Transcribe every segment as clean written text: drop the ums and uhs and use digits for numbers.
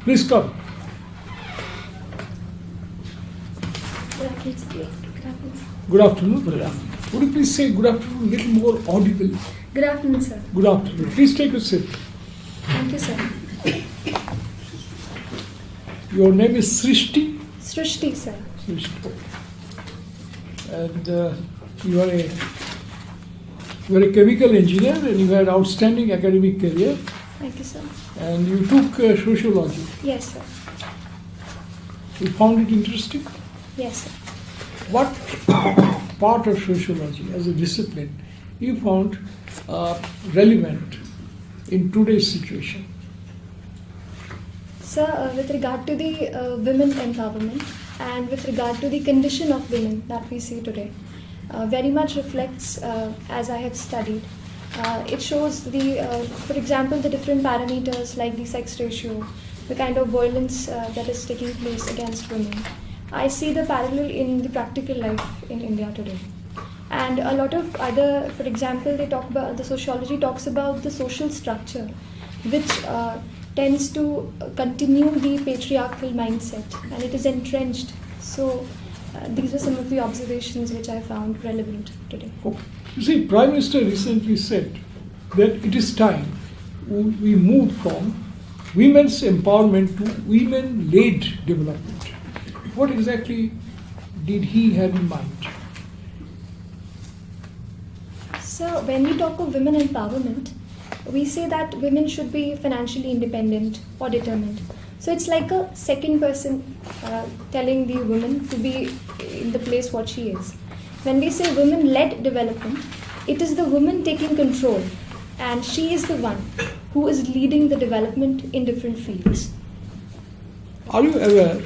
Please come. Good afternoon. Good afternoon. Would you please say good afternoon a little more audibly? Good afternoon, sir. Good afternoon. Please take a seat. Thank you, sir. Your name is Srishti? Srishti, sir. Srishti. And you are a chemical engineer and you had outstanding academic career. Thank you, sir. And you took sociology. Yes, sir. You found it interesting? Yes, sir. What part of sociology as a discipline you found relevant in today's situation? Sir, with regard to the women empowerment and with regard to the condition of women that we see today, very much reflects, as I have studied, it shows for example, the different parameters like the sex ratio, the kind of violence that is taking place against women. I see the parallel in the practical life in India today. And a lot of other, for example, the sociology talks about the social structure, which tends to continue the patriarchal mindset, and it is entrenched. So these are some of the observations which I found relevant today. Okay. You see, Prime Minister recently said that it is time we move from women's empowerment to women-led development. What exactly did he have in mind? So when we talk of women empowerment, we say that women should be financially independent or determined. So it's like a second person telling the woman to be in the place what she is. When we say women-led development, it is the woman taking control, and she is the one who is leading the development in different fields. Are you aware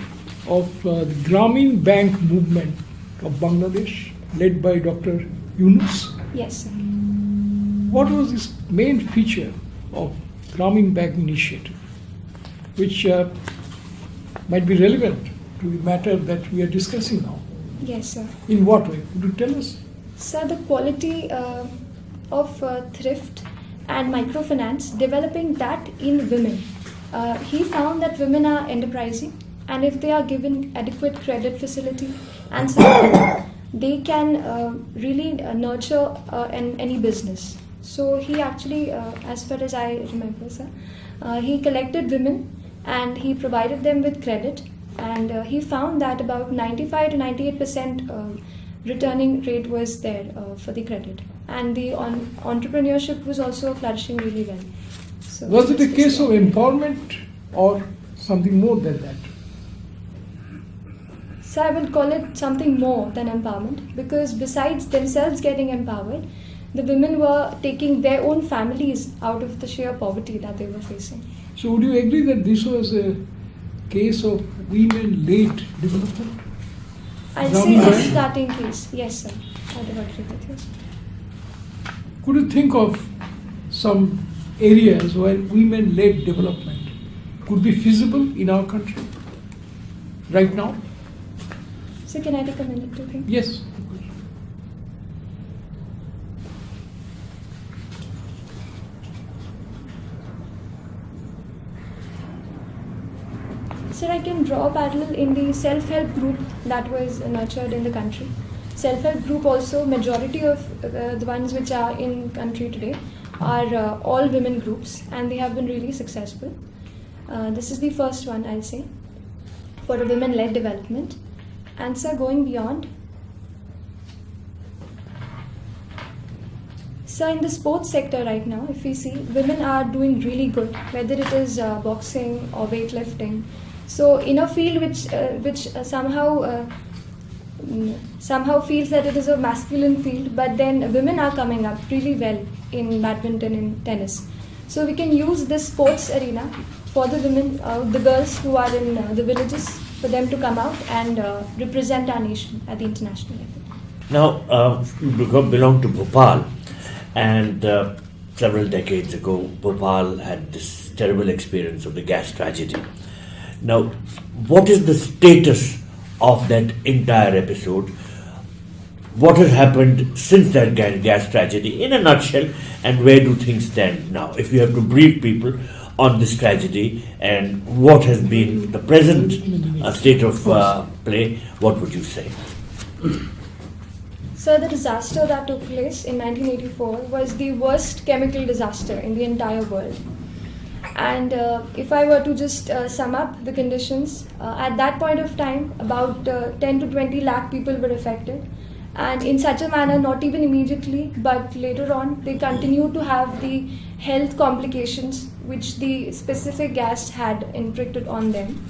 of the Grameen Bank movement of Bangladesh, led by Dr. Yunus? Yes, sir. What was this main feature of Grameen Bank initiative, which might be relevant to the matter that we are discussing now? Yes, sir. In what way? Could you tell us? Sir, the quality of thrift and microfinance, developing that in women. He found that women are enterprising, and if they are given adequate credit facility and support, they can really nurture any business. So he actually, as far as I remember, sir, he collected women and he provided them with credit, and he found that about 95 to 98% returning rate was there for the credit, and the entrepreneurship was also flourishing really well. So was it a case of empowerment or something more than that? So I would call it something more than empowerment, because besides themselves getting empowered, the women were taking their own families out of the sheer poverty that they were facing. So would you agree that this was a case of women-led development? I'd say a starting case. Yes, sir. I do agree with you. Could you think of some areas where women-led development could be feasible in our country right now? So can I take a minute to think? Yes. Sir, I can draw a parallel in the self-help group that was nurtured in the country. Self-help group also, majority of the ones which are in country today are all women groups, and they have been really successful. This is the first one, I'll say, for a women-led development. And sir, going beyond, so in the sports sector right now, if we see, women are doing really good, whether it is boxing or weightlifting. So in a field which somehow feels that it is a masculine field, but then women are coming up really well in badminton and tennis. So we can use this sports arena for the women, the girls who are in the villages, for them to come out and represent our nation at the international level. Now, you belong to Bhopal, and several decades ago, Bhopal had this terrible experience of the gas tragedy. Now, what is the status of that entire episode? What has happened since that gas tragedy, in a nutshell, and where do things stand now? If you have to brief people on this tragedy and what has been the present state of play, what would you say? So the disaster that took place in 1984 was the worst chemical disaster in the entire world. And if I were to just sum up the conditions, at that point of time, about 10 to 20 lakh people were affected. And in such a manner, not even immediately, but later on, they continued to have the health complications which the specific gas had inflicted on them.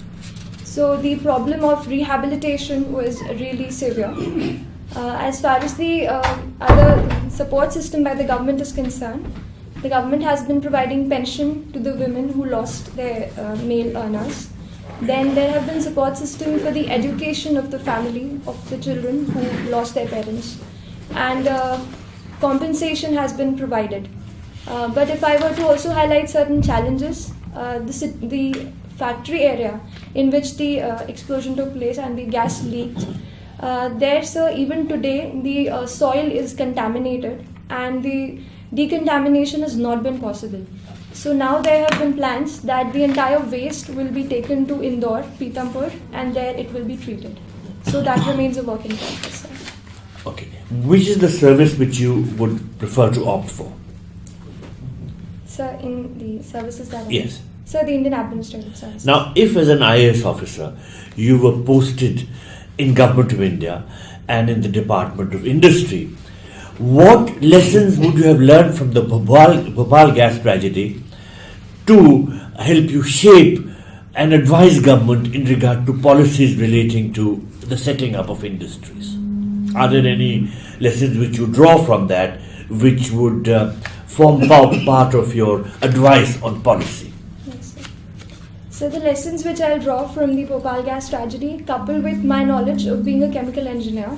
So the problem of rehabilitation was really severe. As far as the other support system by the government is concerned, the government has been providing pension to the women who lost their male earners. Then there have been support systems for the education of the family, of the children who lost their parents. And compensation has been provided. But if I were to also highlight certain challenges, the factory area in which the explosion took place and the gas leaked, even today the soil is contaminated and the decontamination has not been possible. So now there have been plans that the entire waste will be taken to Indore, Pithampur, and there it will be treated. So that remains a work in progress. Okay. Which is the service which you would prefer to opt for? Sir, in the services that Yes. Sir, the Indian Administrative Services. Now, if as an IAS officer you were posted in Government of India and in the Department of Industry, what lessons would you have learned from the Bhopal gas tragedy to help you shape and advise government in regard to policies relating to the setting up of industries? Are there any lessons which you draw from that which would form part of your advice on policy? Yes, sir. So the lessons which I'll draw from the Bhopal gas tragedy, coupled with my knowledge of being a chemical engineer,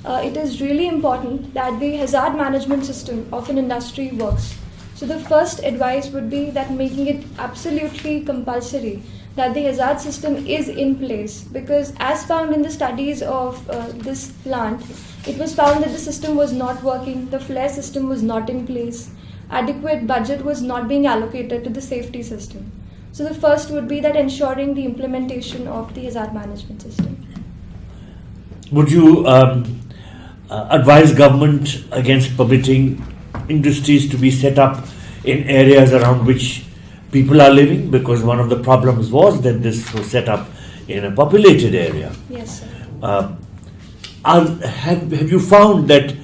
it is really important that the hazard management system of an industry works. So the first advice would be that making it absolutely compulsory that the hazard system is in place, because as found in the studies of this plant, it was found that the system was not working, the flare system was not in place, adequate budget was not being allocated to the safety system. So the first would be that ensuring the implementation of the hazard management system. Would you advise government against permitting industries to be set up in areas around which people are living? Because one of the problems was that this was set up in a populated area. Yes, sir. Have you found that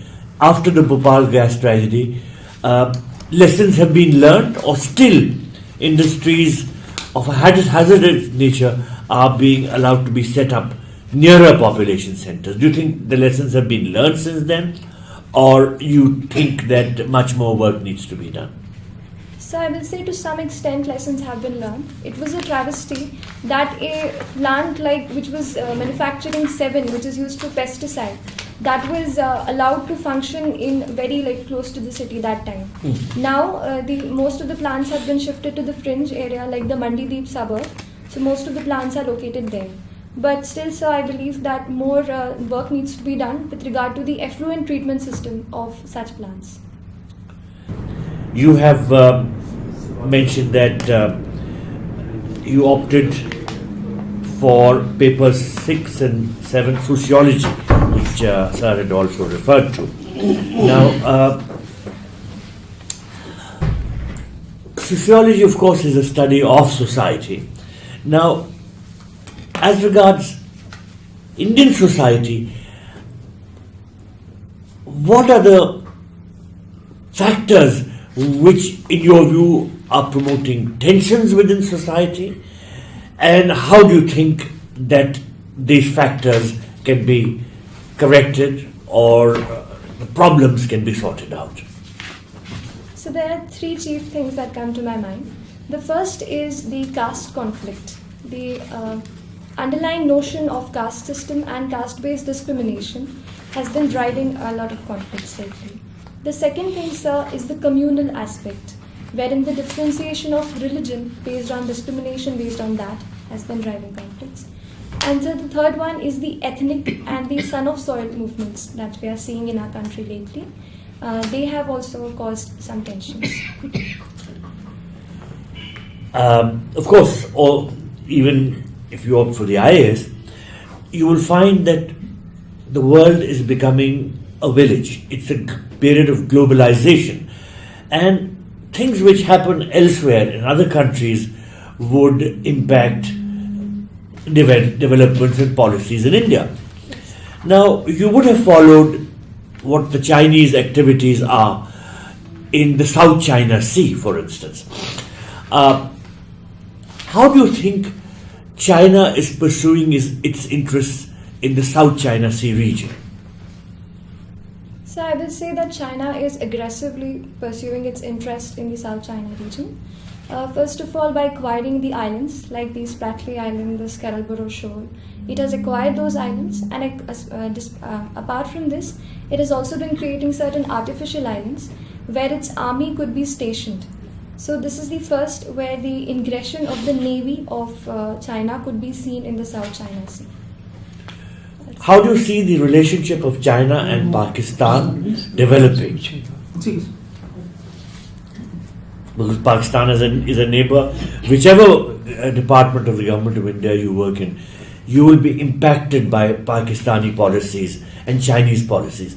after the Bhopal gas tragedy, lessons have been learned, or still industries of a hazardous nature are being allowed to be set up nearer population centers? Do you think the lessons have been learned since then, or you think that much more work needs to be done? So I will say to some extent lessons have been learned. It was a travesty that a plant which was manufacturing 7, which is used for pesticide, that was allowed to function in very close to the city that time. Now most of the plants have been shifted to the fringe area like the Mandideep suburb. So most of the plants are located there. But still, sir, I believe that more work needs to be done with regard to the effluent treatment system of such plants. You have mentioned that you opted for papers 6 and 7 sociology, which sir had also referred to. Now, sociology, of course, is a study of society. Now, as regards Indian society, what are the factors which, in your view, are promoting tensions within society, and how do you think that these factors can be corrected or the problems can be sorted out? So there are 3 chief things that come to my mind. The first is the caste conflict. The underlying notion of caste system and caste-based discrimination has been driving a lot of conflicts lately. The second thing, sir, is the communal aspect, wherein the differentiation of religion based on discrimination based on that has been driving conflicts. And so the third one is the ethnic and the son of soil movements that we are seeing in our country lately. They have also caused some tensions. Of course, or even if you opt for the IAS, you will find that the world is becoming a village. It's a period of globalization, and things which happen elsewhere in other countries would impact developments and policies in India. Now, you would have followed what the Chinese activities are in the South China Sea, for instance. How do you think China is pursuing its interests in the South China Sea region? So I would say that China is aggressively pursuing its interest in the South China region. First of all, by acquiring the islands like the Spratly Island, the Scarborough Shoal. It has acquired those islands, and apart from this, it has also been creating certain artificial islands where its army could be stationed. So this is the first where the ingression of the navy of China could be seen in the South China Sea. How do you see the relationship of China and Pakistan developing? Because Pakistan is a neighbor. Whichever department of the government of India you work in, you will be impacted by Pakistani policies and Chinese policies.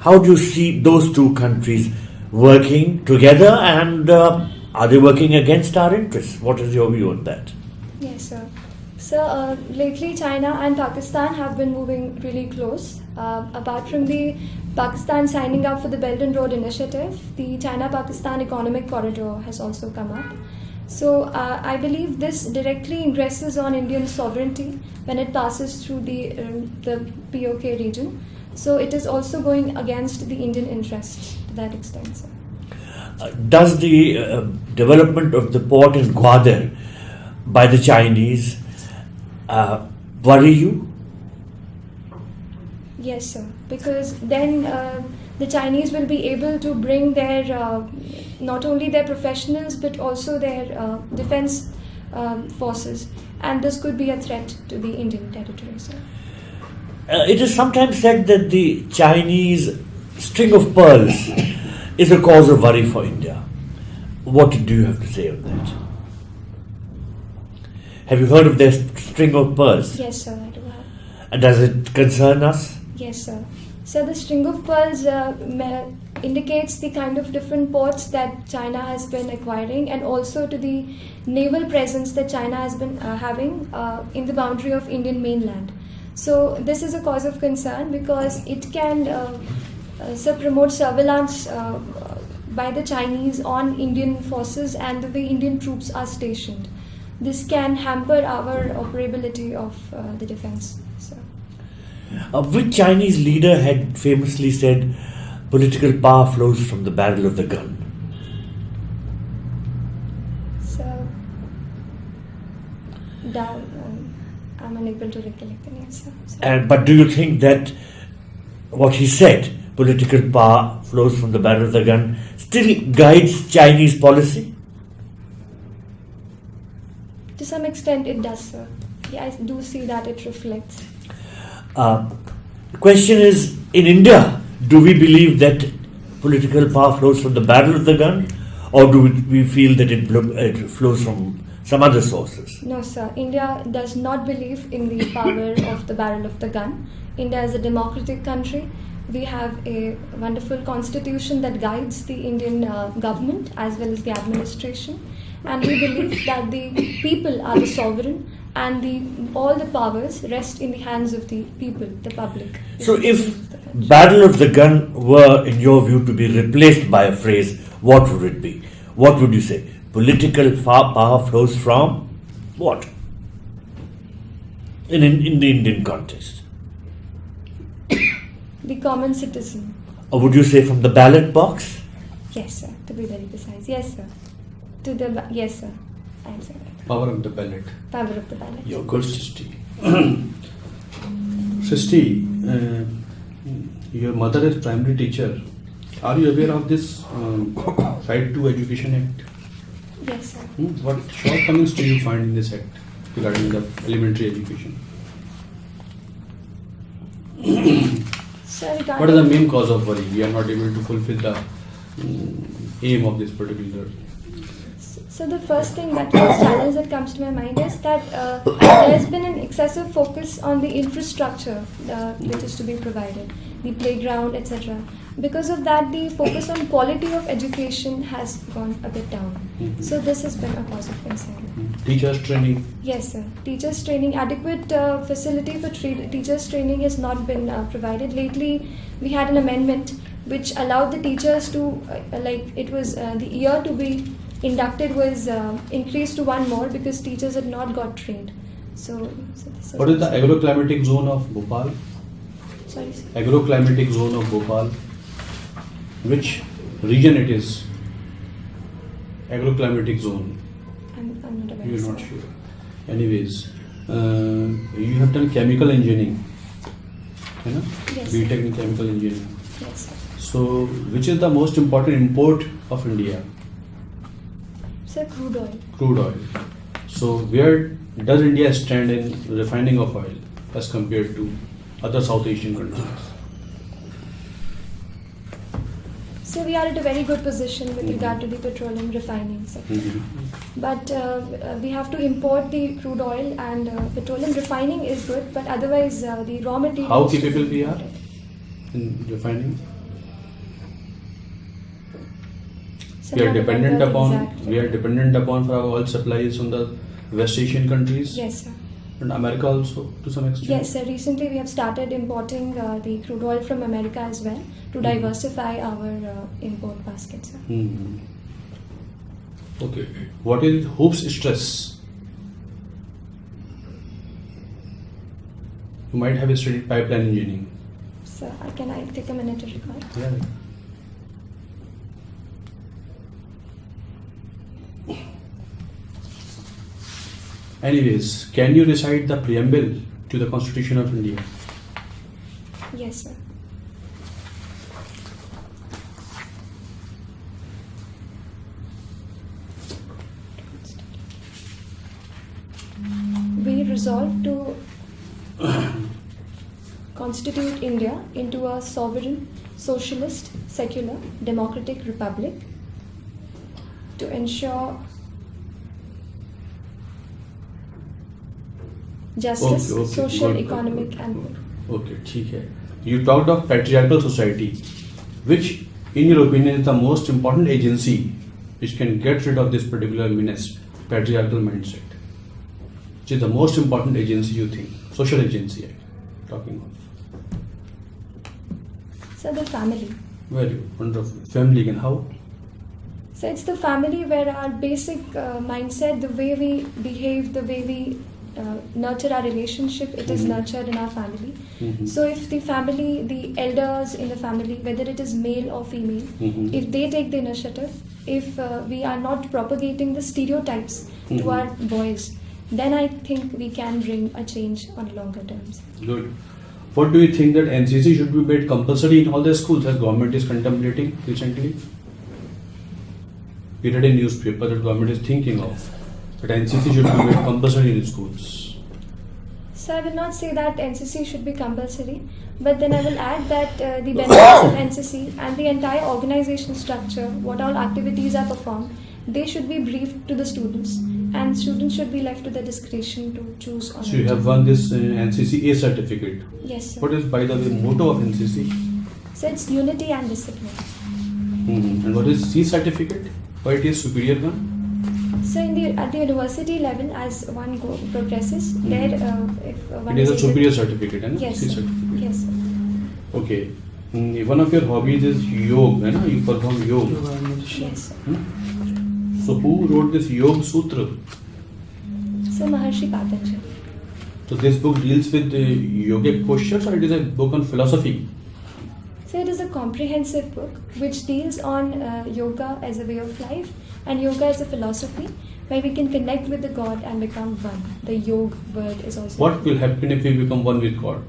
How do you see those two countries working together, and are they working against our interests? What is your view on that? Yes, sir. So lately China and Pakistan have been moving really close. Apart from the Pakistan signing up for the Belt and Road Initiative, the China-Pakistan Economic Corridor has also come up. So I believe this directly ingresses on Indian sovereignty when it passes through the POK region. So it is also going against the Indian interests to that extent, sir. Does the development of the port in Gwadar by the Chinese worry you? Yes, sir. Because then the Chinese will be able to bring their not only their professionals but also their defense forces, and this could be a threat to the Indian territory, sir. It is sometimes said that the Chinese string of pearls is a cause of worry for India. What do you have to say on that? Have you heard of their string of pearls? Yes, sir, I do have. And does it concern us? Yes, sir. So the string of pearls indicates the kind of different ports that China has been acquiring, and also to the naval presence that China has been having in the boundary of Indian mainland. So this is a cause of concern because it can promote surveillance by the Chinese on Indian forces and the way Indian troops are stationed. This can hamper our operability of the defense. So. Which Chinese leader had famously said, political power flows from the barrel of the gun? So, I'm unable to recollect the name, sir. But do you think that what he said, political power flows from the barrel of the gun, still guides Chinese policy? To some extent it does, sir. Yeah, I do see that it reflects. The question is, in India, do we believe that political power flows from the barrel of the gun, or do we feel that it flows from some other sources? No, sir. India does not believe in the power of the barrel of the gun. India is a democratic country. We have a wonderful constitution that guides the Indian government as well as the administration. And we believe that the people are the sovereign, and all the powers rest in the hands of the people, the public. So if barrel of the gun were, in your view, to be replaced by a phrase, what would it be? What would you say? Political power flows from what? In the Indian context? The common citizen. Or would you say from the ballot box? Yes, sir. To be very precise. Yes, sir. Yes, sir. I'll say that. Power of the ballot. Power of the ballot. Your good Srishti. Srishti, your mother is primary teacher. Are you aware of this Right to Education Act? Yes, sir. What shortcomings do you find in this act regarding the elementary education? Sir, What is the main cause of worry? We are not able to fulfill the aim of this particular. So the first challenge that comes to my mind is that there has been an excessive focus on the infrastructure which is to be provided, the playground, etc. Because of that, the focus on quality of education has gone a bit down. So this has been a cause of concern. Teachers training. Yes, sir. Teachers training, adequate facility for teachers training has not been provided. Lately, we had an amendment which allowed the teachers to, the year to be inducted was increased to one more because teachers had not got trained. So this What is the agroclimatic zone of Bhopal? Sorry, sir. Agroclimatic zone of Bhopal. Which region it is? Agroclimatic zone. I'm not aware. You sir. are not sure. Anyways, you have done chemical engineering. You know? Yes. B.Tech in chemical engineering. Yes, sir. So, which is the most important import of India? Sir, crude oil. Crude oil. So, where does India stand in refining of oil as compared to other South Asian countries? So we are at a very good position with regard to the petroleum refining sector. But we have to import the crude oil, and petroleum refining is good, but otherwise the raw materials. How capable we are in refining? So We are not dependent the upon exact for our oil supplies on the West Asian countries. Yes, sir. And America also to some extent. Yes, sir. Recently we have started importing the crude oil from America as well to diversify our import basket, sir. Okay. What is Hoops stress? You might have studied pipeline engineering. Sir, can I take a minute to record? Yeah. Anyways, can you recite the preamble to the Constitution of India? Yes, sir. We resolve to constitute India into a sovereign, socialist, secular, democratic republic to ensure justice, social, good, economic, good, and good. Okay, ठीक है. You talked of patriarchal society, which, in your opinion, is the most important agency which can get rid of this particular menace, patriarchal mindset. Which is the most important agency you think? Social agency I'm talking of. so the family. Very wonderful. Family again, how? So it's the family where our basic mindset, the way we behave, the way we nurture our relationship, it is nurtured in our family. So if the family, the elders in the family, whether it is male or female, if they take the initiative, if we are not propagating the stereotypes to our boys, then I think we can bring a change on longer terms. Good. What do you think that NCC should be made compulsory in all the schools as government is contemplating recently? We read in newspaper that government is thinking of that NCC should be made compulsory in schools. So I will not say that NCC should be compulsory, but then I will add that the benefits of NCC and the entire organization structure, what all activities are performed, they should be briefed to the students, and students should be left to their discretion to choose on. So you have won this NCC A certificate. Yes, sir. What is, by the way, motto of NCC? So it's unity and discipline. And what is C certificate? Why it is superior one? So at the university level, as one progresses, there if one It is a able superior to- certificate, and Yes, C sir. certificate. Yes, sir. Okay. One of your hobbies is yoga, right? You perform yoga. Yes, sir. So who wrote this Yoga Sutra? So Maharshi Patanjali. So this book deals with yogic postures, or it is a book on philosophy? So it is a comprehensive book which deals on yoga as a way of life and yoga as a philosophy, where we can connect with the God and become one. The yoga word is also. What will happen if we become one with God?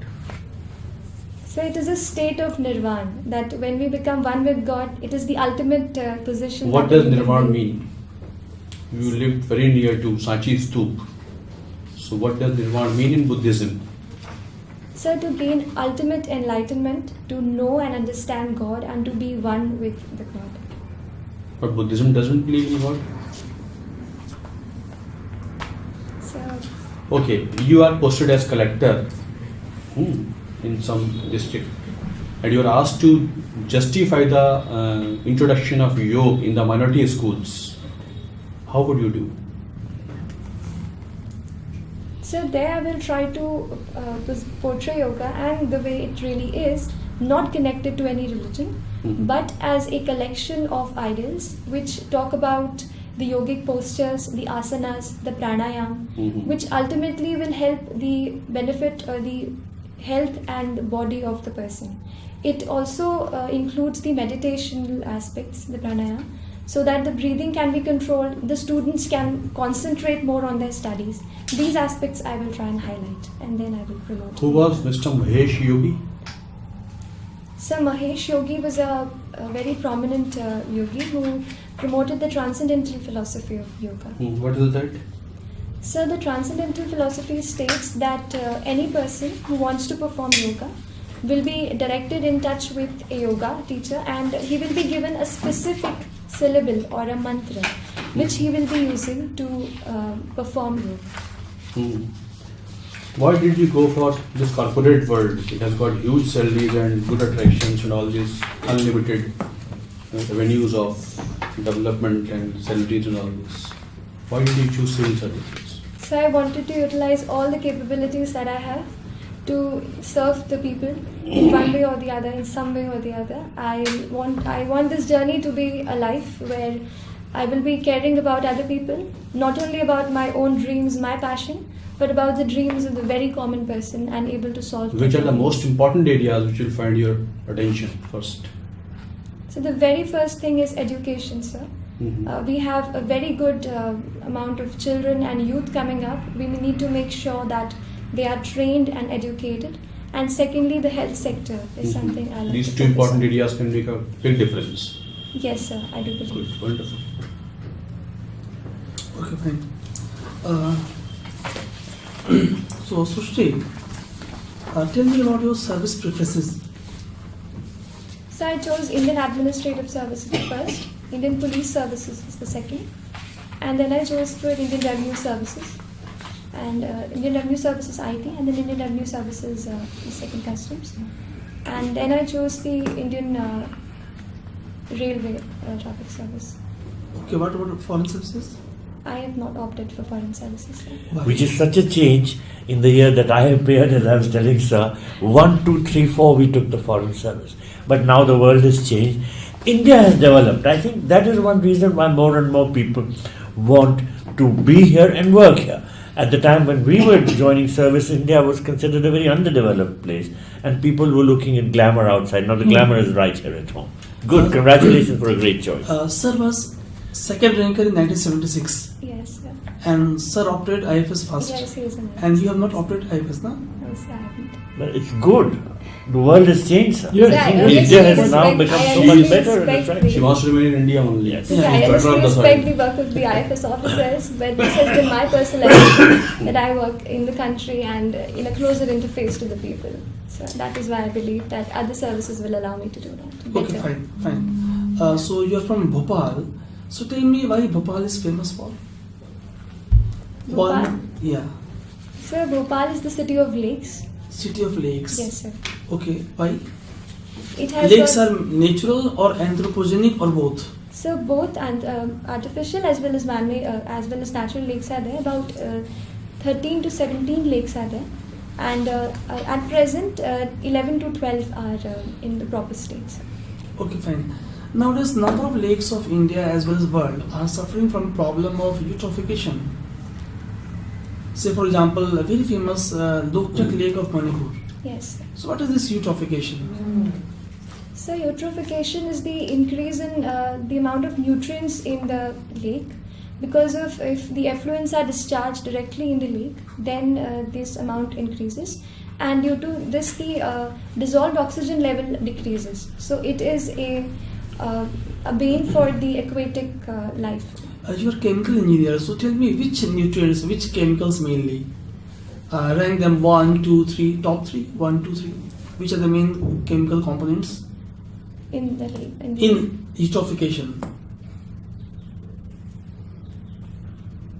So it is a state of nirvana, that when we become one with God, it is the ultimate position. What that does we can nirvana live. mean? You lived very near to Sanchi Stup. So what does nirvana mean in Buddhism? So to gain ultimate enlightenment, to know and understand God and to be one with the God. But Buddhism doesn't believe in God. So, Okay, you are posted as collector in some district, and you are asked to justify the introduction of yoga in the minority schools. How would you do? so there I will try to portray yoga and the way it really is, not connected to any religion, but as a collection of ideals which talk about the yogic postures, the asanas, the pranayam, which ultimately will help the benefit the health and body of the person. It also includes the meditational aspects, the pranayam, so that the breathing can be controlled, the students can concentrate more on their studies. These aspects I will try and highlight, and then I will promote. Who was Mr. Mahesh Yogi? So Mahesh Yogi was a very prominent yogi who promoted the transcendental philosophy of yoga. What is that? So the transcendental philosophy states that any person who wants to perform yoga will be directed in touch with a yoga teacher, and he will be given a specific syllable or a mantra which he will be using to perform yoga. Why did you go for this corporate world? It has got huge salaries and good attractions and all these unlimited avenues of development and salaries and all this. Why did you choose civil services? So I wanted to utilize all the capabilities that I have to serve the people in one way or the other, in some way or the other. I want this journey to be a life where I will be caring about other people, not only about my own dreams, my passion, but about the dreams of the very common person and able to solve Which are the problems. most important areas which will find your attention first? So the very first thing is education, sir. We have a very good amount of children and youth coming up. We need to make sure that they are trained and educated. And secondly, the health sector is something I like These to two focus important on. areas can make a big difference. Yes, sir, I do believe. Good, wonderful. Okay, fine. So, Sushti, tell me about your service preferences. So I chose Indian Administrative Services first, Indian Police Services is the second, and then I chose for Indian Revenue Services, and Indian Revenue Services IT, and then Indian Revenue Services the second Customs, and then I chose the Indian Railway Traffic Service. Okay, what about foreign services? I have not opted for foreign services. Sir. Why? Which is such a change in the year that I appeared, as I was telling sir, 1, 2, 3, 4 we took the foreign service. But now the world has changed. India has developed. I think that is one reason why more and more people want to be here and work here. At the time when we were joining service, India was considered a very underdeveloped place, and people were looking at glamour outside. Now the glamour is right here at home. Good, congratulations for a great choice. Sir was second ranker in 1976, Yes, sir. and sir opted IFS first. Yes, he is an And you have not opted IFS, no? No, sir, I haven't. But it's good. The world has changed, sir. Yeah, I think obviously India has respect- now become I so much honestly better. respect That's right. the- She wants to remain in India only. Yes. Yeah, I Better honestly on the respect side. the work of the IFS officers, but this has been my personal life that I work in the country and in a closer interface to the people. So that is why I believe that other services will allow me to do that better. Okay, fine. So you are from Bhopal. So tell me why Bhopal is famous for? Bhopal? Yeah, So Bhopal is the city of lakes. city of lakes. Yes, sir. Okay, why? It has Lakes got- are natural or anthropogenic or both? So both and artificial as well as man-made, as well as natural lakes are there. About 13 to 17 lakes are there, and at present 11 to 12 are in the proper states. Okay, fine. Nowadays, number of lakes of India as well as world are suffering from problem of eutrophication. Say, for example, a very famous Loktak Lake of Manipur. Yes. So, what is this eutrophication? So eutrophication is the increase in the amount of nutrients in the lake, because of if the effluents are discharged directly in the lake, then this amount increases, and due to this the dissolved oxygen level decreases. So it is a bane for the aquatic life. You are chemical engineer, so tell me which nutrients, which chemicals mainly? Rank them 1, 2, 3, top 3, 1, 2, 3. Which are the main chemical components In the lake. in eutrophication?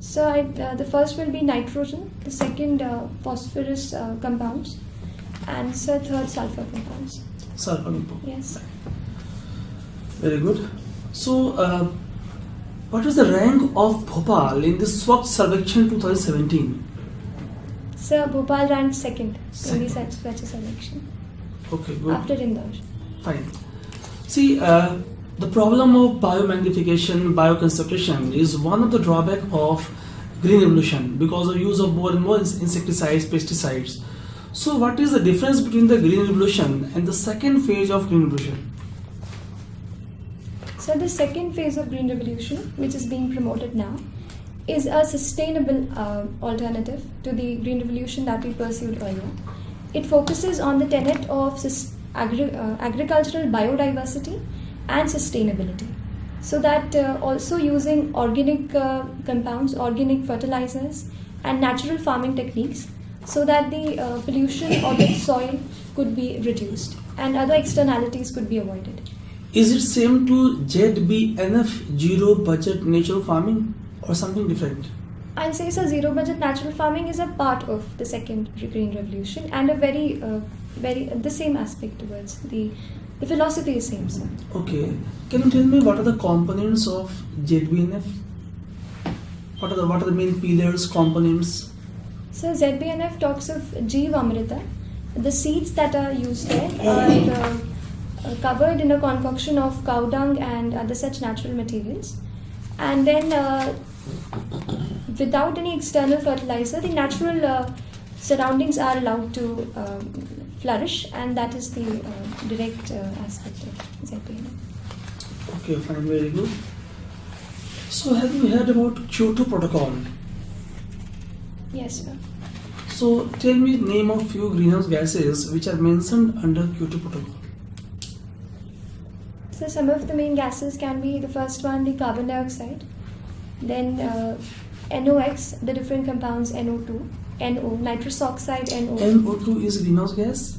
So the first will be nitrogen, the second phosphorus compounds, and so third sulfur compounds. Sulfur compound. Yes. Very good. So, what was the rank of Bhopal in the Swachh Sarvekshan 2017? So Bhopal ranked second in the Second. Swachh Sarvekshan Okay, good. after Indore. Fine. See, the problem of biomagnification, bioconcentration is one of the drawback of green revolution because of use of more and more insecticides, pesticides. So, what is the difference between the green revolution and the second phase of green revolution? So the second phase of Green Revolution, which is being promoted now, is a sustainable alternative to the Green Revolution that we pursued earlier. It focuses on the tenet of agricultural biodiversity and sustainability. So that also using organic compounds, organic fertilizers and natural farming techniques so that the pollution of the soil could be reduced and other externalities could be avoided. Is it same to ZBNF, zero budget natural farming, or something different? I'll say so. Zero budget natural farming is a part of the second green revolution and a very the same aspect towards the philosophy is same, sir. Okay. Can you tell me what are the components of ZBNF? What are the main pillars, components? So ZBNF talks of Jeev Amrita. The seeds that are used there are covered in a concoction of cow dung and other such natural materials, and then without any external fertilizer, the natural surroundings are allowed to flourish, and that is the direct aspect of ZBNF. Okay, fine, very good. So, have you heard about Kyoto Protocol? Yes, sir. So, tell me name of few greenhouse gases which are mentioned under Kyoto Protocol. So some of the main gases can be the first one, the carbon dioxide, then NOx, the different compounds NO2, NO, nitrous oxide, NO. NO2 is greenhouse gas?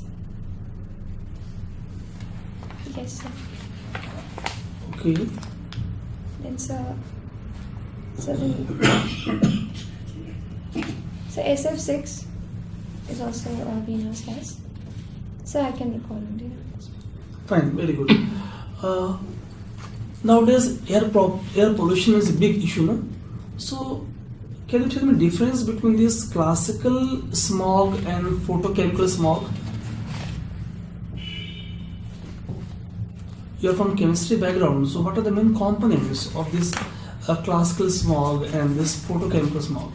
Yes, sir. Okay. Then so SF6 is also a greenhouse gas. So I can recall only. Fine, very good. Nowadays, air pollution is a big issue, no? So, can you tell me difference between this classical smog and photochemical smog? You are from chemistry background, so what are the main components of this classical smog and this photochemical smog?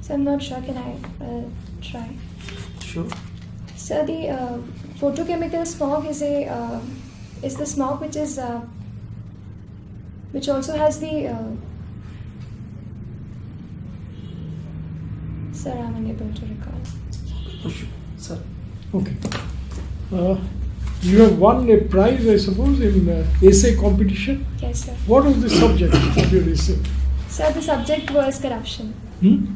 So I'm not sure. Can I try? Sure. So the photochemical smog is the smog which is which also has the sir, I'm unable to recall. Oh, sure. Sir. Okay. You have won a prize, I suppose, in essay competition. Yes, sir. What was the subject of your essay? So the subject was corruption.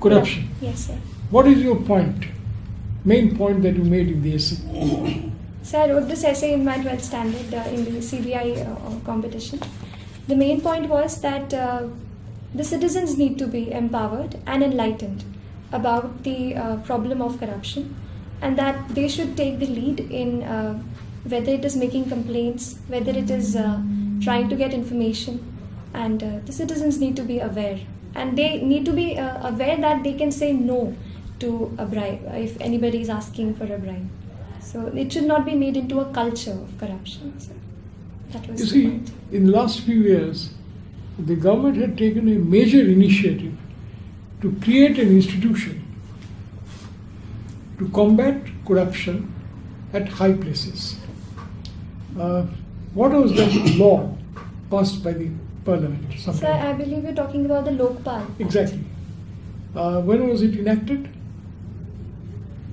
Corruption. Yes, sir. What is your point? Main point that you made in the essay? So I wrote this essay in my 12th standard in the CBI competition. The main point was that the citizens need to be empowered and enlightened about the problem of corruption, and that they should take the lead in whether it is making complaints, whether it is trying to get information, and the citizens need to be aware, and they need to be aware that they can say no to a bribe if anybody is asking for a bribe. So it should not be made into a culture of corruption. So that was You the see, point. in the last few years, the government had taken a major initiative to create an institution to combat corruption at high places. What was that law passed by the parliament? So sometime? I believe you're talking about the Lokpal. Exactly. When was it enacted?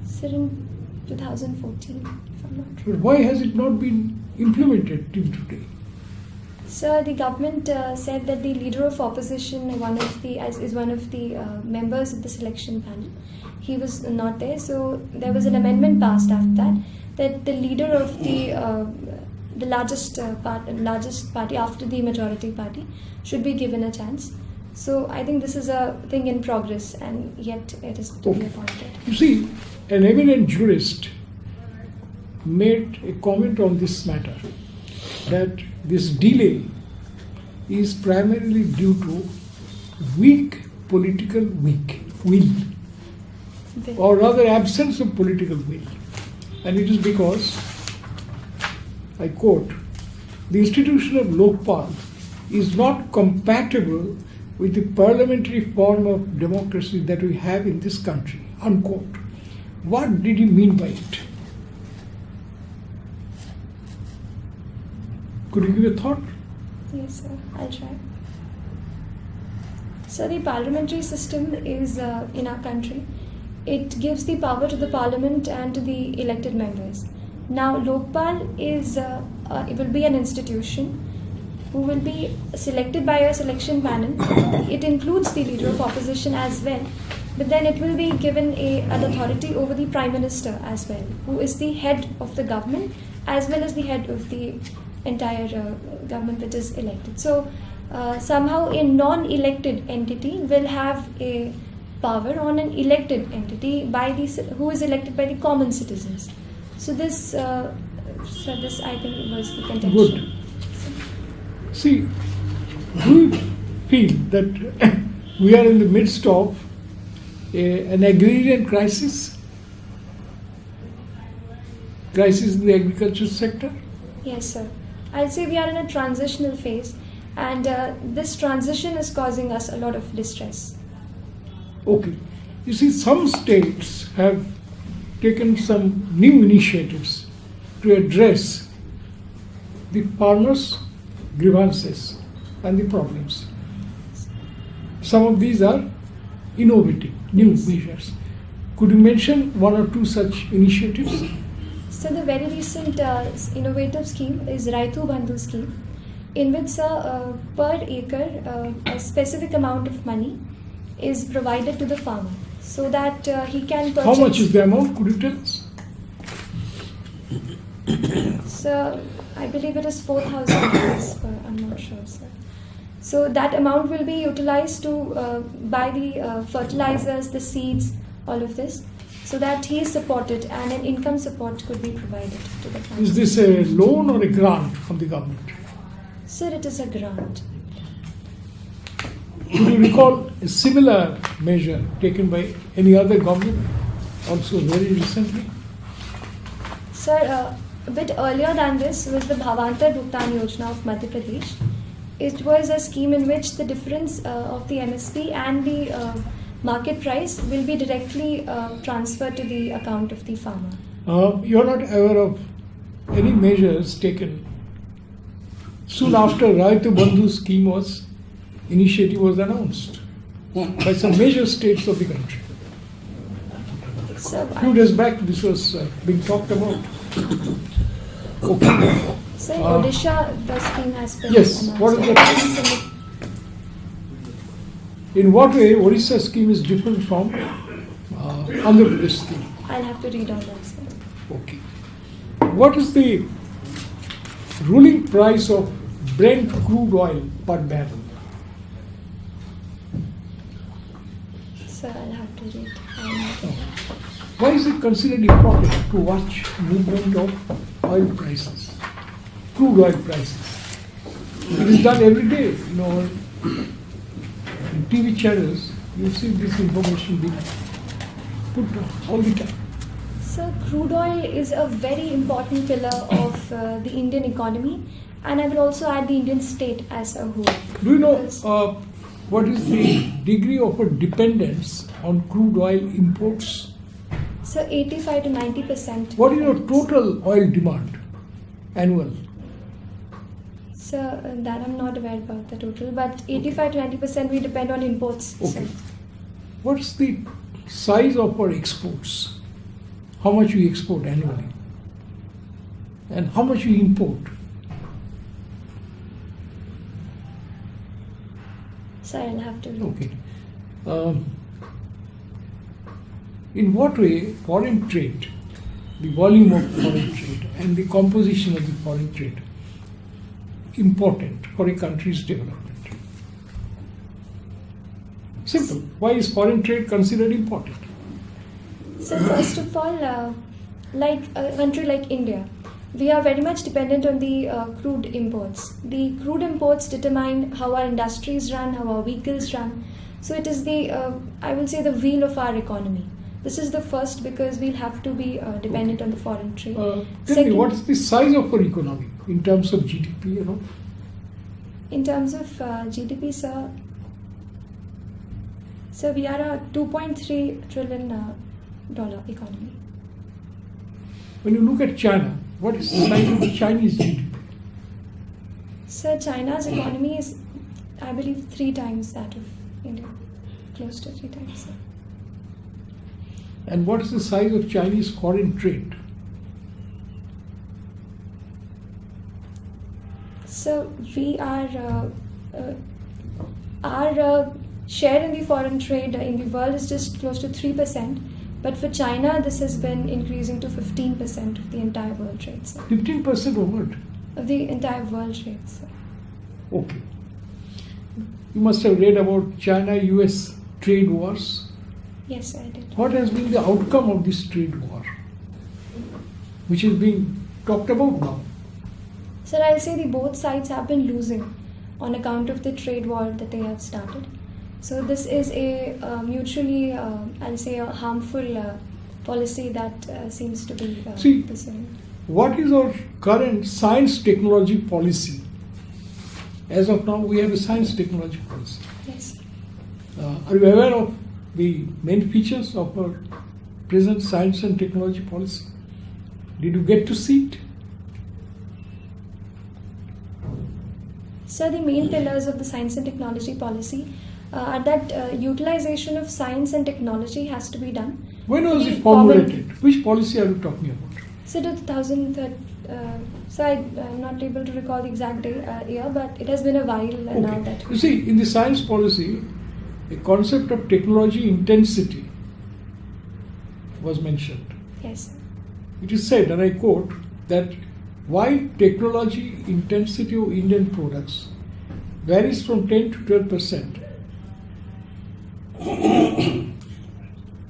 So in 2014, if I'm not wrong. But why has it not been implemented till today? So the government said that the leader of opposition, is one of the members of the selection panel. He was not there, so there was an amendment passed after that the leader of the largest party after the majority party should be given a chance. So I think this is a thing in progress, and yet it is to be Okay. appointed. You see, an eminent jurist made a comment on this matter, that this delay is primarily due to weak political will, or rather absence of political will. And it is because, I quote, the institution of Lokpal is not compatible with the parliamentary form of democracy that we have in this country, unquote. What did he mean by it? Could you give a thought? Yes, sir. I'll try. So the parliamentary system is in our country. It gives the power to the parliament and to the elected members. Now, Lokpal is it will be an institution who will be selected by a selection panel. It includes the leader of opposition as well, but then it will be given an authority over the prime minister as well, who is the head of the government as well as the head of the entire government that is elected. So somehow a non-elected entity will have a power on an elected entity by the who is elected by the common citizens. So this I think was the contention. Good. See, do you feel that we are in the midst of an agrarian crisis? Crisis in the agriculture sector? Yes, sir. I'll say we are in a transitional phase, and this transition is causing us a lot of distress. Okay. You see, some states have taken some new initiatives to address the farmers' grievances and the problems. Some of these are innovative, new measures. Could you mention one or two such initiatives? So the very recent innovative scheme is Raitu Bandhu scheme, in which per acre a specific amount of money is provided to the farmer so that he can purchase. How much is the amount? Could you tell us? So I believe it is 4,000 rupees, I'm not sure, sir. So that amount will be utilized to buy the fertilizers, the seeds, all of this, so that he is supported and an income support could be provided to the farmer. Is this a loan or a grant from the government? Sir, it is a grant. Could you recall a similar measure taken by any other government, also very recently? Sir, a bit earlier than this was the Bhavantar Bhugtan Yojana of Madhya Pradesh. It was a scheme in which the difference of the MSP and the market price will be directly transferred to the account of the farmer. You are not aware of any measures taken soon after Raitu Bandhu scheme initiative was announced by some major states of the country. So, A few days back this was being talked about. Okay. Sir, Odisha, the scheme has been Yes, announced. what is that? In what way Orissa scheme is different from Andhra Pradesh scheme? I'll have to read on that, sir. Okay. What is the ruling price of Brent crude oil per barrel? Sir, I'll have to read. Why is it considered important to watch movement of oil prices, crude oil prices? It is done every day, in TV channels, you see this information being put all the time. So, crude oil is a very important pillar of the Indian economy, and I will also add the Indian state as a whole. Do you know Because- what is the degree of a dependence on crude oil imports? So, 85 to 90%. What is your total oil demand annual? So, that I'm not aware about the total, but 85 to 90% we depend on imports. Okay. So, What's the size of our exports? How much we export annually? And how much we import? so I'll have to read. Okay. In what way foreign trade, the volume of foreign trade and the composition of the foreign trade, important for a country's development? Simple. Why is foreign trade considered important? So first of all, like a country like India, we are very much dependent on the crude imports. The crude imports determine how our industries run, how our vehicles run. So it is the, I will say, the wheel of our economy. This is the first, because we'll have to be dependent on the foreign trade. Tell me, what is the size of our economy in terms of GDP, you know? In terms of GDP, sir, so we are a $2.3 trillion economy. When you look at China, what is the size of the Chinese GDP? So China's economy is, I believe, 3 times that of India, close to 3 times. Sir. And what is the size of Chinese foreign trade? So we are, our share in the foreign trade in the world is just close to 3%. But for China, this has been increasing to 15% of the entire world trade, sir. 15% of what? Of the entire world trade, sir. Okay. You must have read about China-US trade wars. Yes, I did. What has been the outcome of this trade war, which is being talked about now? Sir, I'll say the both sides have been losing on account of the trade war that they have started. So this is a mutually, I'll say, a harmful policy that seems to be pursuing. What is our current science technology policy? As of now, we have a science technology policy. Yes. Are you aware of the main features of our present science and technology policy? Did you get to see it? So the main pillars of the science and technology policy are that utilization of science and technology has to be done. When was it formulated? Which policy are you talking about? So the 2003, so I'm not able to recall the exact year, but it has been a while now that. You see, in the science policy, the concept of technology intensity was mentioned. Yes. It is said, and I quote, that while technology intensity of Indian products varies from 10 to 12%,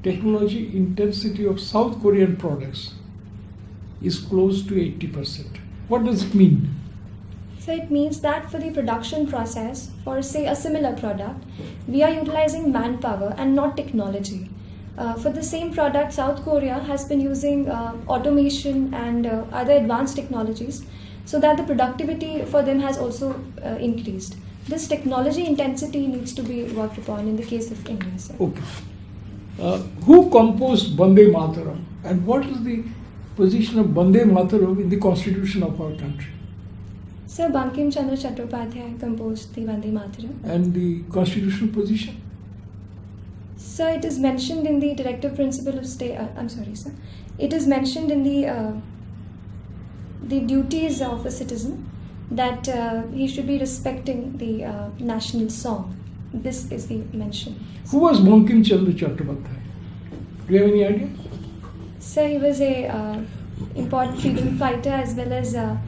technology intensity of South Korean products is close to 80%. What does it mean? So it means that for the production process, for say a similar product, we are utilizing manpower and not technology. For the same product, South Korea has been using automation and other advanced technologies, so that the productivity for them has also increased. This technology intensity needs to be worked upon in the case of India, sir. Okay. Who composed Vande Mataram, and what is the position of Vande Mataram in the constitution of our country? Sir, Bankim Chandra Chattopadhyay composed the Vande Mataram. And the constitutional position? Sir, it is mentioned in the directive principle of state. I'm sorry, sir. It is mentioned in the duties of a citizen that he should be respecting the national song. This is the mention. Who was Bankim Chandra Chattopadhyay? Do you have any idea? Sir, he was a important freedom fighter as well as a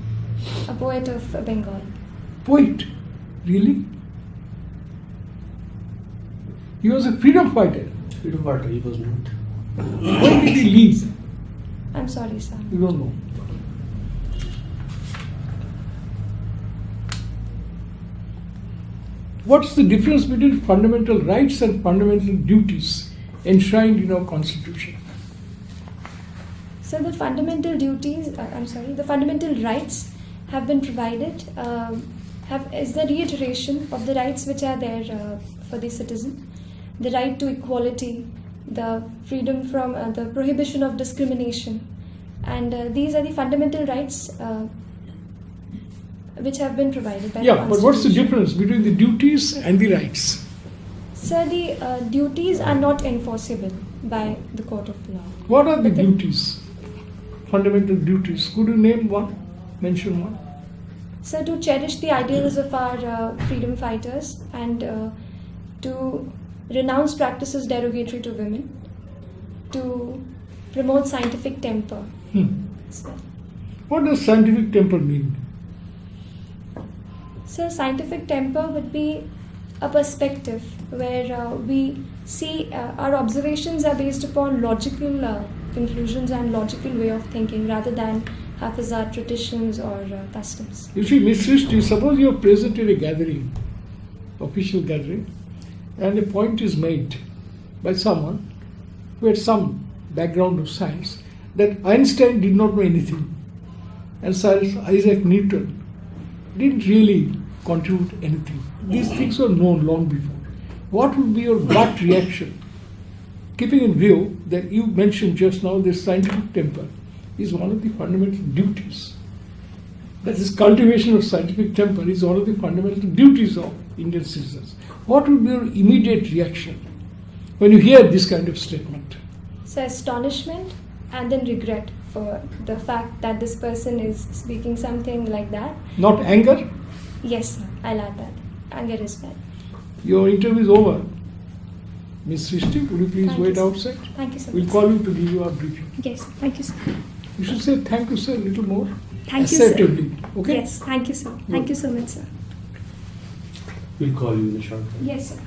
poet of Bengal. Poet? Really? He was a freedom fighter. Freedom fighter, he was not. When did he leave? I'm sorry, sir. You don't know. What's the difference between fundamental rights and fundamental duties enshrined in our constitution? So the fundamental duties, the fundamental rights have been provided, is the reiteration of the rights which are there for the citizen. The right to equality, the freedom from the prohibition of discrimination, and these are the fundamental rights which have been provided by the Constitution. But what's the difference between the duties and the rights? So the duties are not enforceable by the court of law. What are the duties? Fundamental duties. Could you name one? Mention one. So to cherish the ideals of our freedom fighters and to renounce practices derogatory to women, to promote scientific temper. So, what does scientific temper mean? so scientific temper would be a perspective where we see our observations are based upon logical conclusions and logical way of thinking rather than haphazard traditions or customs. You see, Miss Srishti, suppose you are present in a gathering, official gathering, and a point is made by someone who had some background of science that Einstein did not know anything and Sir Isaac Newton didn't really contribute anything. These things were known long before. What would be your gut reaction? Keeping in view that you mentioned just now that scientific temper is one of the fundamental duties. That is, cultivation of scientific temper is one of the fundamental duties of Indian citizens. What would be your immediate reaction when you hear this kind of statement? So astonishment and then regret for the fact that this person is speaking something like that. Not anger? Yes, sir, I'll add that. Anger is bad. Your interview is over. Miss Srishti, would you please Thank wait you, sir. outside? Thank you so We'll much. call you to give you our briefing. Yes, thank you, sir. You should say thank you, sir, a little more Thank you, sir. assertively. Okay? Yes, thank you, sir. Thank you so much, sir. We'll call you in a short time. Yes, sir.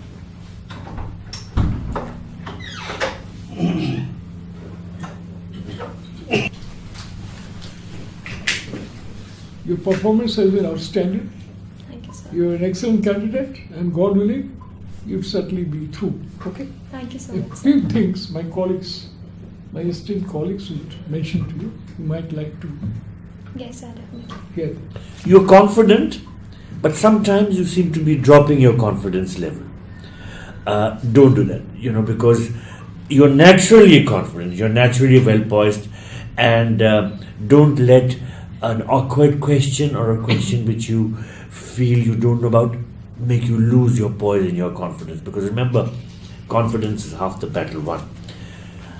Your performance has been outstanding. Thank you, sir. You're an excellent candidate, and God willing, you'll certainly be through. Okay? Thank you so A much, sir. few things my colleagues, my esteemed colleagues, would mention to you. You might like to Yes, sir, definitely. hear. You're confident, but sometimes you seem to be dropping your confidence level. Don't do that, because you're naturally confident, you're naturally well poised, and don't let an awkward question or a question which you feel you don't know about make you lose your poise and your confidence. Because remember, confidence is half the battle won.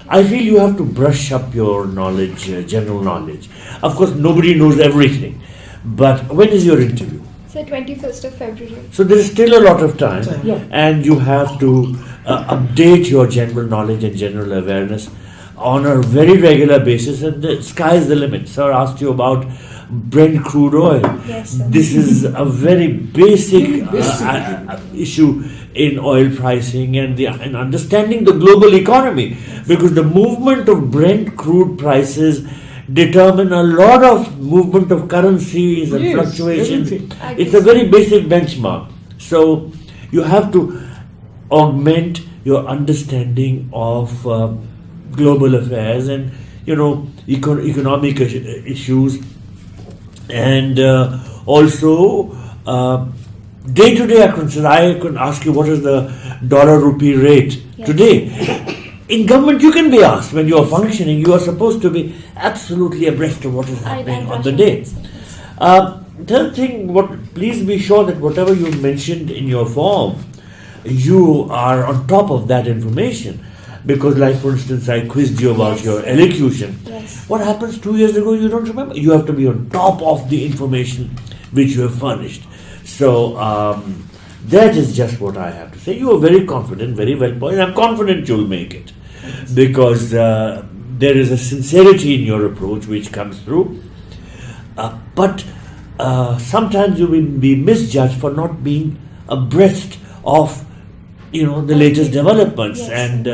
I feel you have to brush up your knowledge, general knowledge. Of course, nobody knows everything, but when is your interview? So 21st of February. So there is still a lot of time, Yeah. and you have to update your general knowledge and general awareness on a very regular basis, and the sky is the limit. Sir asked you about Brent crude oil. Yes, sir. This is a very basic Basic. issue in oil pricing and understanding the global economy, because the movement of Brent crude prices determine a lot of movement of currencies and Yes, fluctuations. everything. It's a very basic benchmark. So you have to augment your understanding of global affairs and economic issues, and also day-to-day occurrences. I can ask you what is the dollar rupee rate Yes. today. In government, you can be asked when you are functioning. You are supposed to be absolutely abreast of what is happening on the day. Third thing, please be sure that whatever you mentioned in your form, you are on top of that information. Because, like for instance, I quizzed you about Yes. your elocution. Yes. What happens 2 years ago, you don't remember. You have to be on top of the information which you have furnished. So, that is just what I have to say. You are very confident, very well poised. I'm confident you'll make it. Because there is a sincerity in your approach which comes through. But sometimes you will be misjudged for not being abreast of the latest developments. Yes. And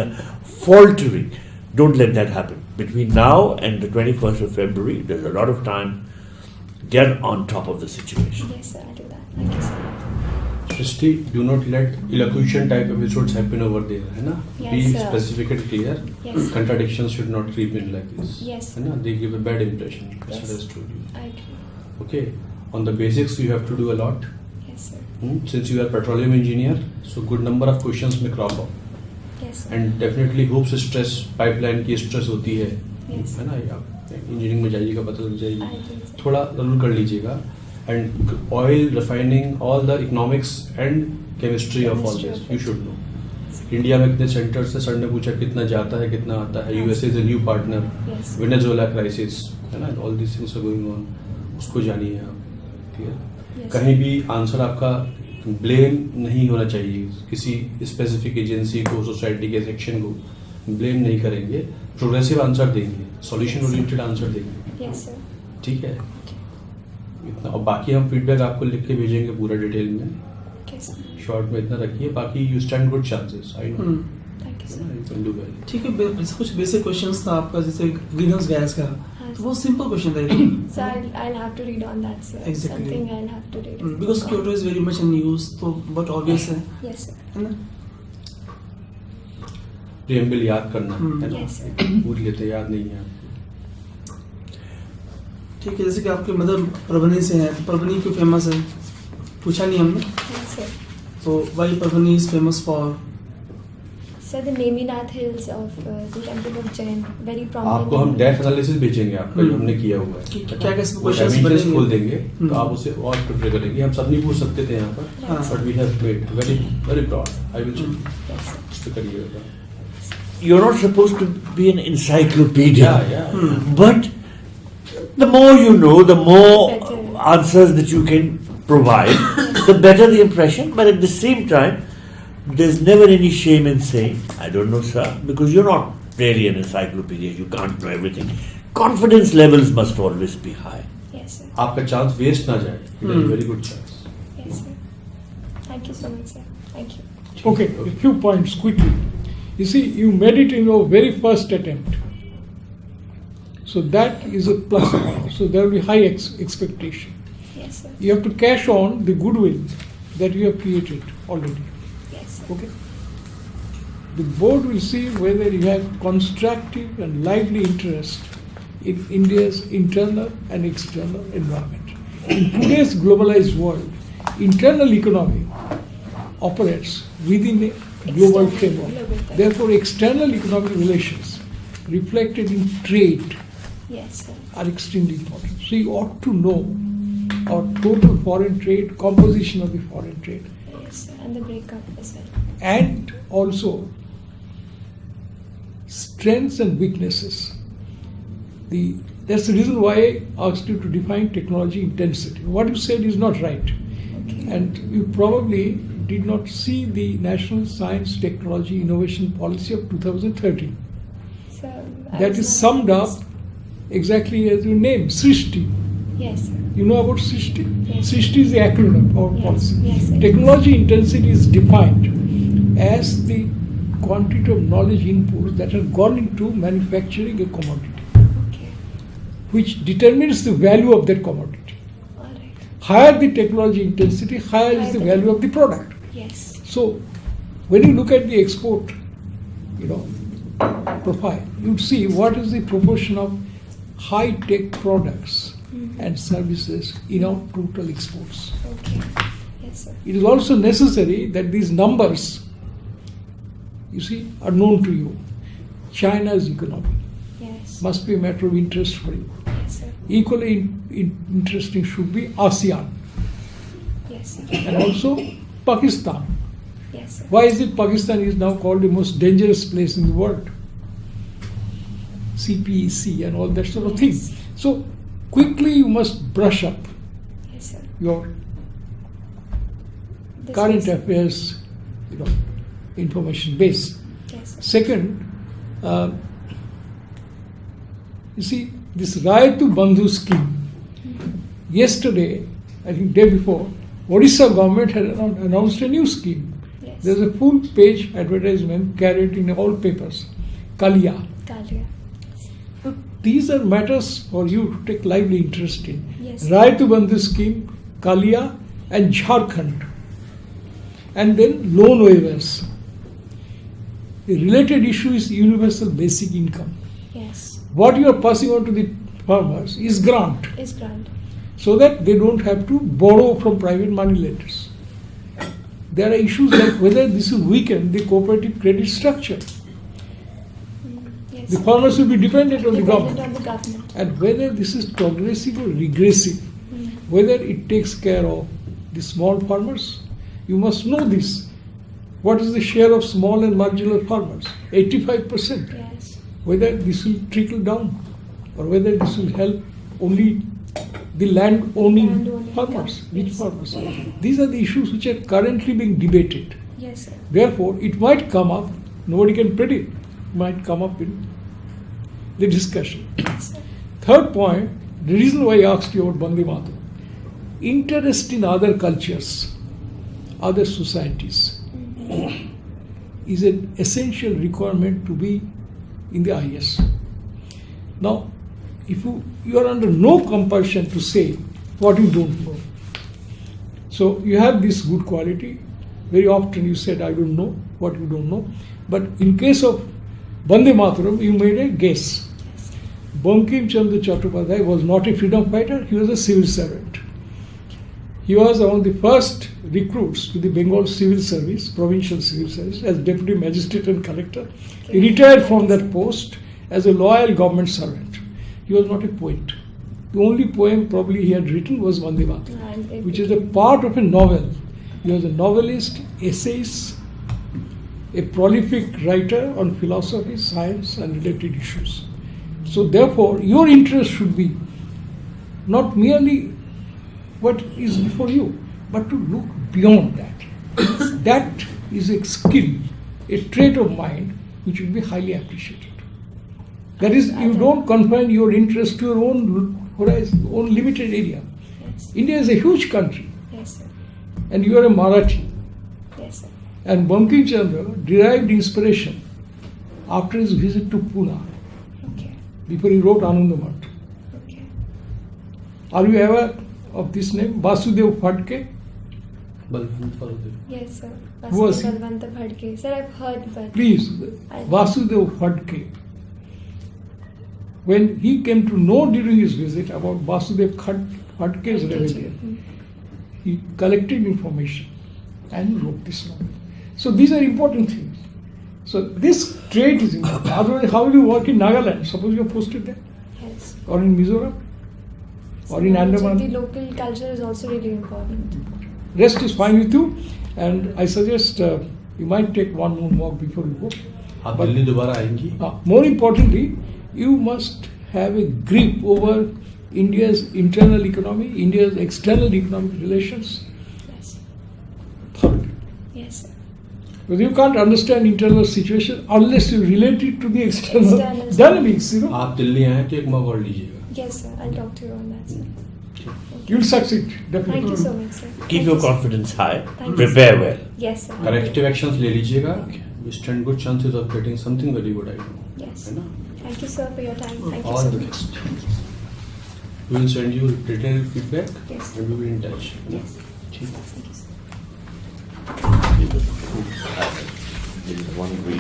faltering. Don't let that happen. Between now and the 21st of February, there's a lot of time. Get on top of the situation. Yes, sir, I'll do that. Thank you, sir. Srishti, do not let elocution type episodes happen over there, है ना? Yes, Be sir. specific and clear. Yes. Contradictions should not creep in like this. Yes. है ना? They give a bad impression. That's Yes. what I told you. I agree. Okay. On the basics, you have to do a lot. Yes, sir. Since you are petroleum engineer, so good number of questions may crop up. Yes, sir. And definitely hoops stress, pipeline की stress होती है, Yes. है ना? आप engineering में जाइएगा पता चल I जाएगी. agree, sir. थोड़ा जरूर कर लीजिएगा. And oil refining, all the economics and chemistry of all Chemistry this, of you it. should know. India में कितने सेंटर्स से सर ने पूछा कितना जाता है कितना आता है. USA is a new partner. Yes. Venezuela crisis, है ना? All this things are going on. उसको जानिए आप. क्लियर? Yes. कहीं भी आंसर आपका ब्लेम नहीं होना चाहिए. किसी स्पेसिफिक एजेंसी को, सोसाइटी के सेक्शन को ब्लेम नहीं करेंगे. प्रोग्रेसिव आंसर देंगे, सॉल्यूशन ओरिएंटेड आंसर देंगे. Yes, sir. ठीक है. इतना. और बाकी हम फीडबैक आपको लिख के भेजेंगे पूरा डिटेल में. Okay, sir. शॉर्ट में इतना रखिए, बाकी you stand good chances, I know Thank you, sir. You can do well. ठीक है, कुछ बेसिक क्वेश्चंस था आपका, जैसे ग्रीन हाउस गैस का, हाँ, तो वो सिंपल क्वेश्चन था ये. So I'll have to read on that, sir. Exactly. Something I'll have to read. Because Kyoto is very much in news, तो बहुत ऑब्वियस है Yes, sir. है ना. प्रियम्बल याद करना है ना, Yes, sir. पूछ लेते, याद नहीं है आपको. ठीक है, जैसे कि आपके मदर परभनी से हैं, तो परभनी क्यों फेमस है, पूछा नहीं हमने, Yes, sir. तो why Parbhani is famous for. Sir, the Neminath Hills of the Temple of Jain, very prominent. आपको हम डेफ एनालिसिस बेचेंगे आपका, जो हमने किया हुआ है. क्या कैसे वो क्वेश्चंस dimensions बनेंगे? खोल देंगे, तो आप उसे और प्रिपेयर करेंगे. हम सब नहीं पूछ सकते थे यहाँ पर, हाँ. But we have made very very broad. I will Yes, sir. इस पे करिएगा. You're not supposed to be an encyclopedia. Yeah. But the more you know, the more Better. answers that you can provide, the better the impression. But at the same time, there's never any shame in saying, I don't know, sir, because you're not really an encyclopedia. You can't know everything. Confidence levels must always be high. Yes, sir. आपका chance waste ना जाए. It is very good chance. Yes, sir. Thank you so much, sir. Thank you. Okay, a few points quickly. You see, you made it in your very first attempt. So that is a plus. So there will be high expectation. Yes, sir. You have to cash on the goodwill that you have created already. Yes, sir. Okay? The board will see whether you have constructive and lively interest in India's internal and external environment. In today's globalized world, internal economy operates within a global External, framework. global framework. Therefore, external economic relations reflected in trade Yes, sir. are extremely important. So you ought to know our total foreign trade, composition of the foreign trade, Yes, sir. And the breakup as well. and also strengths and weaknesses. That's the reason why I asked you to define technology intensity. What you said is not right. Okay. And you probably did not see the National Science Technology Innovation Policy of 2013. So That is summed up exactly as your name, Srishti. Yes, sir. You know about Srishti? Yes. Srishti is the acronym of our Yes, policy. yes, sir. Technology intensity is defined as the quantity of knowledge inputs that have gone into manufacturing a commodity, Okay. which determines the value of that commodity. All right. Higher the technology intensity, higher is the value of the product. Yes. So, when you look at the export, profile, you'd see what is the proportion of high-tech products and services in our total exports. Okay. Yes, sir. It is also necessary that these numbers, you see, are known to you. China's economy Yes. must be a matter of interest for you. Yes, sir. Equally interesting should be ASEAN Yes, sir. and also Pakistan. Yes, sir. Why is it Pakistan is now called the most dangerous place in the world? CPEC and all that sort of thing. Yes. So quickly you must brush up Yes, sir. your This current was- affairs, information base. Yes, sir. Second, you see this Rayatu Bandhu scheme. Yesterday, I think day before, Odisha government had announced a new scheme. Yes. There's a full page advertisement carried in all papers. Kalia. Kalia. These are matters for you to take lively interest in. Yes. Rayatu Bandhu scheme, Kalia, and Jharkhand. And then loan waivers. The related issue is universal basic income. Yes. What you are passing on to the farmers is grant, Is grand. so that they don't have to borrow from private money lenders. There are issues like whether this will weaken the cooperative credit structure. Yes. The farmers will be dependent on the Dependent government. on the government. And whether this is progressive or regressive, whether it takes care of the small farmers, you must know this. What is the share of small and marginal farmers? 85%. Yes. Whether this will trickle down or whether this will help only the land-owning Land-owning farmers, rich yes. farmers. These are the issues which are currently being debated. Yes, sir. Therefore, it might come up, nobody can predict, might come up in the discussion. Yes, sir. Third point, the reason why I asked you about Bande Mataram, interest in other cultures other societies is an essential requirement to be in the IS. Now, if you are under no compulsion to say what you don't know. So you have this good quality. Very often you said, I don't know what you don't know. But in case of Vande Mataram, you made a guess. Bankim Chandra Chattopadhyay was not a freedom fighter, he was a civil servant. He was one of the first recruits to the Bengal civil service, provincial civil service, as deputy magistrate and collector. He retired from that post as a loyal government servant. He was not a poet. The only poem probably he had written was Vande Mataram, which is a part of a novel. He was a novelist, essayist, a prolific writer on philosophy, science and related issues. So therefore, your interest should be not merely what is before you, but to look beyond that. That is a skill, a trait of mind which will be highly appreciated. That is, you don't confine your interest to your own horizon, own limited area. Yes. India is a huge country, Yes, sir. and you are a Marathi. Yes, sir. And Bankim Chandra derived inspiration after his visit to Pune, Okay. before he wrote Anandamath. Okay. Are you aware of this name, Vasudev Phadke? Balwant Baldev. Yes, sir. Who was he? Balwant Phadke. Sir, I've heard, but Please, I- Vasudev Phadke. When he came to know during his visit about Vasudev Phadke's rebellion, he collected information and wrote this novel. So these are important things. So this trait is important. Otherwise, how will you work in Nagaland? Suppose you are posted there, Yes. or in Mizoram, or in So Andaman. the local culture is also really important. Rest is fine with you, and I suggest you might take one more walk before you go. आप But- Delhi दोबारा आएंगी? More importantly, you must have a grip over India's internal economy, India's external economic relations Yes. thoroughly. Yes, sir. Because you can't understand internal situation unless you relate it to the external External. dynamics, you know. आप दिल्ली आए तो एक मौका और लीजिएगा. Yes, sir. I'll talk to you on that, sir. You'll succeed, definitely. Thank you so much, sir. Keep Thank your you, sir. confidence high. Thank you, Prepare sir. well. Yes, sir. Corrective actions ले लीजिएगा. You stand good chances of getting something very good. I know. Yes. है ना? Thank you, sir, for your time. Thank you All so the much. best. We will send you detailed feedback Yes. and we will be in touch. Yes. ठीक है. Thank you, sir. This is one week.